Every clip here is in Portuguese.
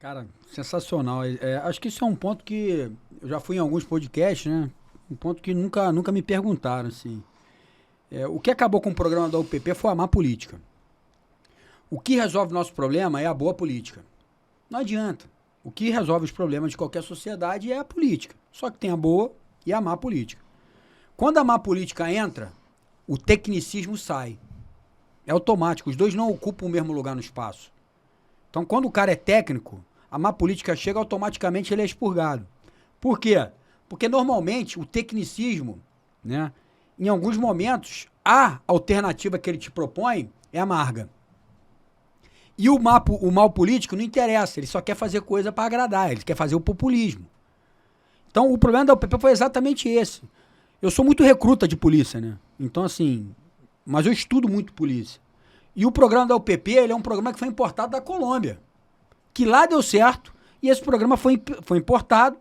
Cara, sensacional. Acho que isso é um ponto que eu já fui em alguns podcasts, né? Um ponto que nunca me perguntaram, assim. O que acabou com o programa da UPP foi a má política. O que resolve o nosso problema é a boa política. Não adianta. O que resolve os problemas de qualquer sociedade é a política. Só que tem a boa e a má política. Quando a má política entra, o tecnicismo sai. É automático. Os dois não ocupam o mesmo lugar no espaço. Então, quando o cara é técnico, a má política chega, automaticamente ele é expurgado. Por quê? Porque, normalmente, o tecnicismo, né, em alguns momentos, a alternativa que ele te propõe é amarga. E o mal político não interessa, ele só quer fazer coisa para agradar, ele quer fazer o populismo. Então, o problema da UPP foi exatamente esse. Eu sou muito recruta de polícia, né? Então, assim, mas eu estudo muito polícia. E o programa da UPP, ele é um programa que foi importado da Colômbia, que lá deu certo, e esse programa foi importado,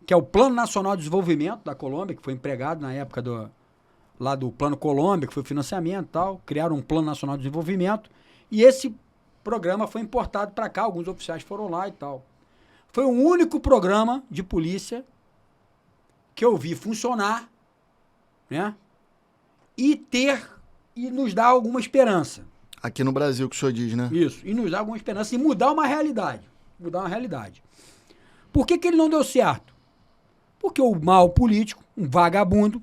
que é o Plano Nacional de Desenvolvimento da Colômbia, que foi empregado na época do Plano Colômbia, que foi financiamento e tal, criaram um Plano Nacional de Desenvolvimento, e esse programa foi importado para cá, alguns oficiais foram lá e tal. Foi o único programa de polícia que eu vi funcionar, né, e nos dar alguma esperança. Aqui no Brasil, que o senhor diz, né? Isso, e nos dar alguma esperança e mudar uma realidade. Mudar uma realidade. Por que ele não deu certo? Porque o mal político, um vagabundo,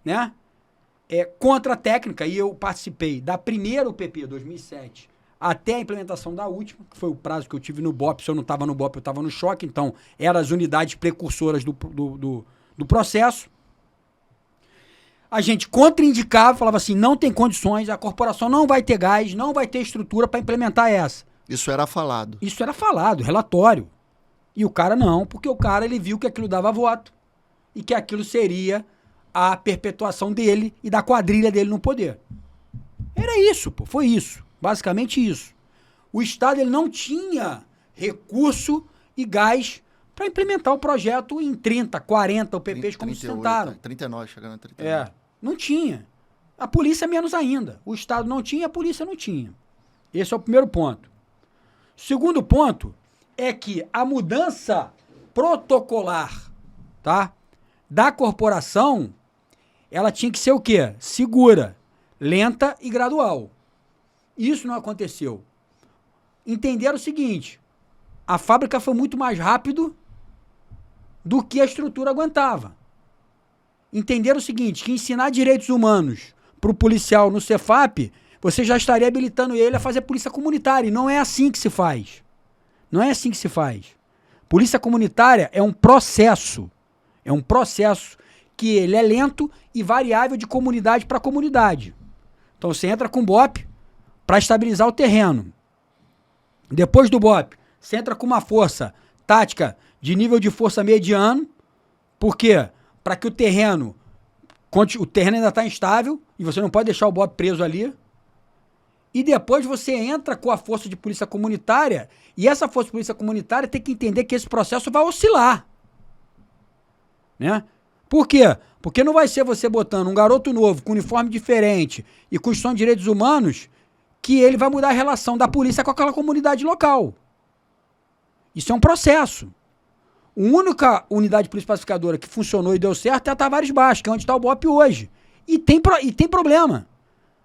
né, contra a técnica, e eu participei da primeira UPP, 2007, até a implementação da última, que foi o prazo que eu tive no BOP. Se eu não estava no BOP, eu estava no choque, então eram as unidades precursoras do processo. A gente contraindicava, falava assim, não tem condições, a corporação não vai ter gás, não vai ter estrutura para implementar essa. Isso era falado. Isso era falado, relatório. E o cara não, porque o cara ele viu que aquilo dava voto e que aquilo seria a perpetuação dele e da quadrilha dele no poder. Era isso, pô, foi isso. Basicamente isso. O Estado ele não tinha recurso e gás para implementar o projeto em 30, 40 UPPs como sustentaram. 39, chegando a 39. Não tinha. A polícia menos ainda. O Estado não tinha, a polícia não tinha. Esse é o primeiro ponto. O segundo ponto é que a mudança protocolar, tá, da corporação, ela tinha que ser o quê? Segura, lenta e gradual. Isso não aconteceu. Entenderam o seguinte, a fábrica foi muito mais rápido do que a estrutura aguentava. Entenderam o seguinte, que ensinar direitos humanos para o policial no Cefap, você já estaria habilitando ele a fazer polícia comunitária. E não é assim que se faz. Não é assim que se faz. Polícia comunitária é um processo. É um processo que ele é lento e variável de comunidade para comunidade. Então você entra com BOP para estabilizar o terreno. Depois do BOP, você entra com uma força tática de nível de força mediano. Por quê? Para que o terreno ainda está instável e você não pode deixar o BOP preso ali. E depois você entra com a força de polícia comunitária e essa força de polícia comunitária tem que entender que esse processo vai oscilar. Né? Por quê? Porque não vai ser você botando um garoto novo com uniforme diferente e com Constituição de Direitos Humanos que ele vai mudar a relação da polícia com aquela comunidade local. Isso é um processo. A única unidade de polícia pacificadora que funcionou e deu certo é a Tavares Baixo, que é onde está o BOP hoje. E tem problema.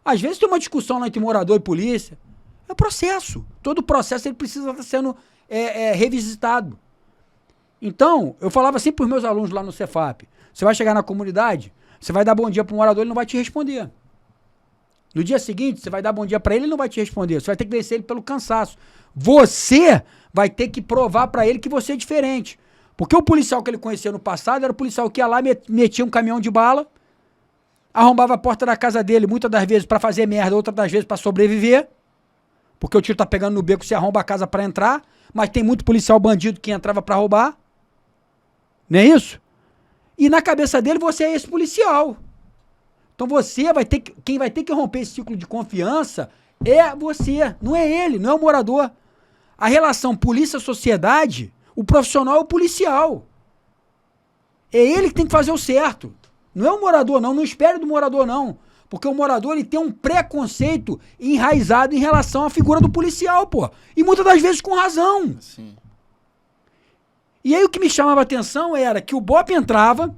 Às vezes tem uma discussão lá entre morador e polícia. É processo. Todo processo ele precisa estar sendo revisitado. Então, eu falava sempre para os meus alunos lá no Cefap, você vai chegar na comunidade, você vai dar bom dia para o morador, ele não vai te responder. No dia seguinte, você vai dar bom dia para ele não vai te responder. Você vai ter que vencer ele pelo cansaço. Você vai ter que provar para ele que você é diferente. Porque o policial que ele conhecia no passado era o policial que ia lá, metia um caminhão de bala, arrombava a porta da casa dele, muitas das vezes para fazer merda, outras das vezes para sobreviver, porque o tiro tá pegando no beco, você arromba a casa para entrar, mas tem muito policial bandido que entrava para roubar. Não é isso? E na cabeça dele você é esse policial. Então quem vai ter que romper esse ciclo de confiança é você, não é ele, não é o morador. A relação polícia-sociedade, o profissional é o policial. É ele que tem que fazer o certo. Não é o morador, não. Não espere do morador, não. Porque o morador ele tem um preconceito enraizado em relação à figura do policial, pô. E muitas das vezes com razão. Sim. E aí o que me chamava a atenção era que o BOPE entrava,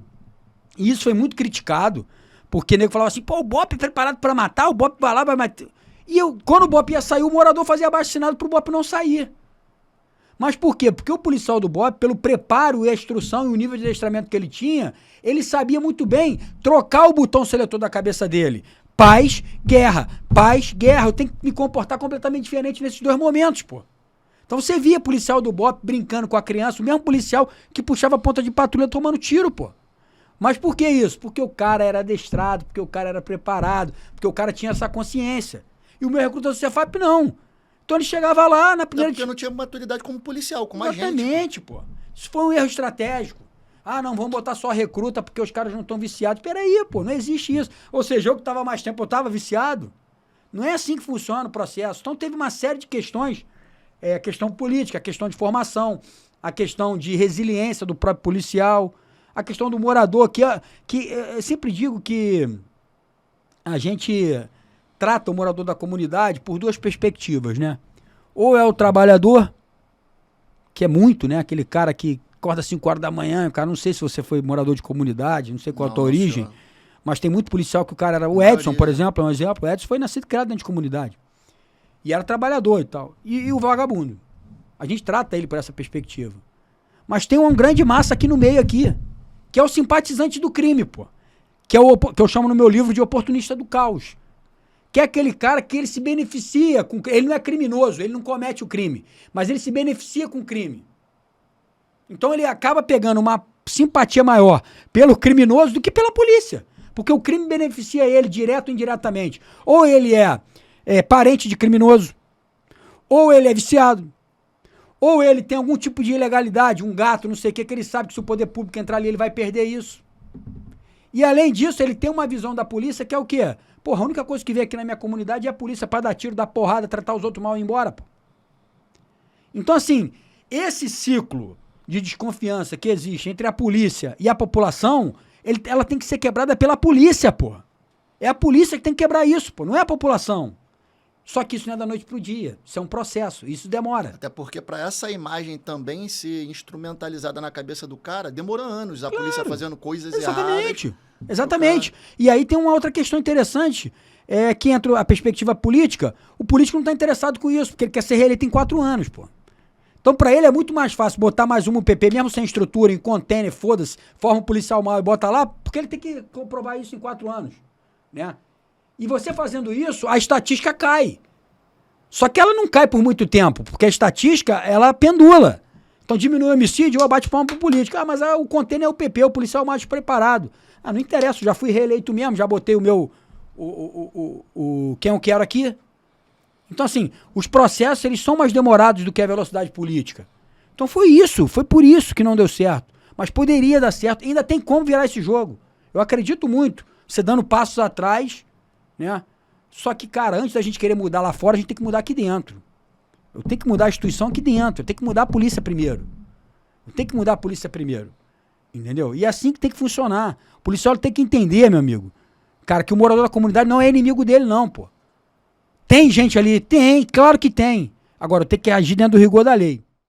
e isso foi muito criticado, porque o nego falava assim, pô, o BOPE é preparado para matar, o BOPE vai lá, vai matar. E quando o BOPE ia sair, o morador fazia abaixo-assinado pro BOPE não sair. Mas por quê? Porque o policial do BOPE, pelo preparo e a instrução e o nível de adestramento que ele tinha, ele sabia muito bem trocar o botão seletor da cabeça dele. Paz, guerra. Paz, guerra. Eu tenho que me comportar completamente diferente nesses dois momentos, pô. Então você via policial do BOPE brincando com a criança, o mesmo policial que puxava a ponta de patrulha tomando tiro, pô. Mas por que isso? Porque o cara era adestrado, porque o cara era preparado, porque o cara tinha essa consciência. E o meu recruta do Cefap não. Então ele chegava lá na primeira... Porque não tinha maturidade como policial, como agente. Exatamente, pô. Isso foi um erro estratégico. Ah, não, vamos botar só recruta porque os caras não estão viciados. Peraí, pô, não existe isso. Ou seja, eu que estava mais tempo, eu estava viciado. Não é assim que funciona o processo. Então teve uma série de questões, a questão política, a questão de formação, a questão de resiliência do próprio policial, a questão do morador, que eu sempre digo que a gente trata o morador da comunidade por duas perspectivas, né? Ou é o trabalhador, que é muito, né? Aquele cara que acorda às 5 horas da manhã, cara, não sei se você foi morador de comunidade, não sei qual a tua origem, mas tem muito policial que o cara era... O Edson, por exemplo, é um exemplo. O Edson foi nascido e criado dentro de comunidade. E era trabalhador e tal. E o vagabundo. A gente trata ele por essa perspectiva. Mas tem uma grande massa aqui no meio aqui, que é o simpatizante do crime, pô. Que eu chamo no meu livro de oportunista do caos. Que é aquele cara que ele se beneficia com... Ele não é criminoso, ele não comete o crime, mas ele se beneficia com o crime. Então ele acaba pegando uma simpatia maior pelo criminoso do que pela polícia. Porque o crime beneficia ele direto ou indiretamente. Ou ele é parente de criminoso, ou ele é viciado, ou ele tem algum tipo de ilegalidade, um gato, não sei o que ele sabe que se o poder público entrar ali ele vai perder isso. E além disso, ele tem uma visão da polícia que é o quê? Porra, a única coisa que vem aqui na minha comunidade é a polícia pra dar tiro, dar porrada, tratar os outros mal e ir embora, pô. Então, assim, esse ciclo de desconfiança que existe entre a polícia e a população, ela tem que ser quebrada pela polícia, pô. É a polícia que tem que quebrar isso, pô, não é a população. Só que isso não é da noite pro dia, isso é um processo, isso demora. Até porque para essa imagem também ser instrumentalizada na cabeça do cara, demora anos, a polícia fazendo coisas exatamente, erradas. Exatamente. E aí tem uma outra questão interessante, que entra a perspectiva política. O político não está interessado com isso, porque ele quer ser reeleito em 4 anos, pô. Então, para ele é muito mais fácil botar mais um PP, mesmo sem estrutura, em container, foda-se, forma um policial mal e bota lá, porque ele tem que comprovar isso em 4 anos, né? E você fazendo isso, a estatística cai. Só que ela não cai por muito tempo, porque a estatística, ela pendula. Então diminui o homicídio ou bate palma pro político. Ah, mas o container é o PP, o policial mais preparado. Ah, não interessa, eu já fui reeleito mesmo, já botei o meu, quem eu quero aqui. Então assim, os processos, eles são mais demorados do que a velocidade política. Então foi por isso que não deu certo. Mas poderia dar certo, ainda tem como virar esse jogo. Eu acredito muito, você dando passos atrás, né? Só que, cara, antes da gente querer mudar lá fora, a gente tem que mudar aqui dentro. Eu tenho que mudar a instituição aqui dentro. Eu tenho que mudar a polícia primeiro. Entendeu? E é assim que tem que funcionar. O policial tem que entender, meu amigo, cara, que o morador da comunidade não é inimigo dele, não, pô. Tem gente ali? Tem, claro que tem. Agora, eu tenho que agir dentro do rigor da lei.